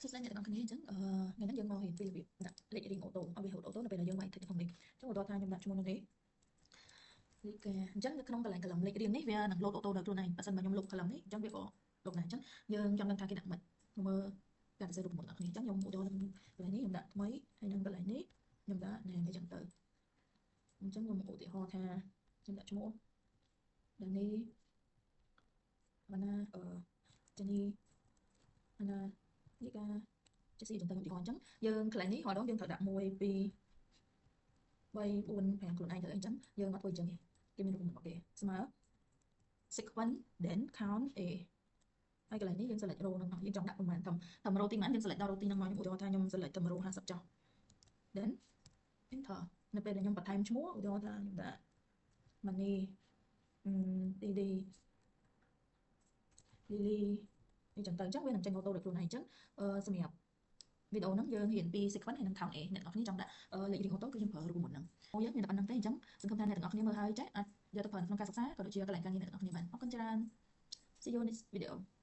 Thực ra nhận con chứ ngàyนั้นយើងមករៀនពីរបៀបដាក់លេខរៀងអូតូឲ្យវាហៅអូតូនៅពេលដែលយើងវាយ tick ក្នុងនេះអញ្ចឹងឧទាហរណ៍ថាខ្ញុំដាក់ឈ្មោះនេះលេខអញ្ចឹងនៅក្នុងកន្លែង column លេខរៀងនេះវានឹង load អូតូដោយខ្លួនឯងបើសិនបើខ្ញុំលុប column នេះអញ្ចឹងវាក៏លុបដែរអញ្ចឹងយើងចង់ដឹងថាគេដាក់មិនខ្ញុំមើលការសរសេររូបមន្តរបស់គ្នាអញ្ចឹងខ្ញុំឧទាហរណ៍កន្លែងនេះខ្ញុំដាក់ថ្មីហើយនឹងកន្លែងនេះខ្ញុំដាក់ name អញ្ចឹងទៅអញ្ចឹងខ្ញុំឧទាហរណ៍ថាខ្ញុំដាក់ឈ្មោះដល់នេះអាណាចានីអាណានេះការជាស៊ីទៅឧទាហរណ៍អញ្ចឹងយើងកន្លែងនេះហៅដល់យើងត្រូវដាក់1 2 3 4 5ខ្លួនឯងទៅអញ្ចឹងយើងអត់ធ្វើអញ្ចឹងទេគេមានរូបមន្តរបស់គេស្មើ sequence then count a ហើយកន្លែងនេះយើង select row ហ្នឹងយើងចង់ដាក់ប្រហែលតាម row ទីប៉ុន្មានយើង select ដល់ row ទីហ្នឹងមកខ្ញុំឧទាហរណ៍ថាខ្ញុំ select តាម row 50ចុះ then enter នៅពេលដែលខ្ញុំបន្ថែមឈ្មោះឧទាហរណ៍ថាខ្ញុំដាក់ money dd lily អញ្ចឹងទៅអញ្ចឹងវានឹងចេញ auto ដោយខ្លួនឯងអញ្ចឹងសម្រាប់វីដេអូហ្នឹងយើងរៀនពី sequence ហើយនឹង count a អ្នកនរគ្នាចង់ដាក់លេខរៀងអូតូគឺយើងប្រើរូបមន្តហ្នឹងយើងមានតែប៉ុណ្្នឹងទេអញ្ចឹងសង្ឃឹមថាអ្នកទាំងអស់គ្នាមើលហើយចេះអាចយកទៅប្រើក្នុងការសិក្សាក៏ដូចជាកន្លែងការងារអ្នកទាំងអស់គ្នាបានអរគុណច្រើន See you next video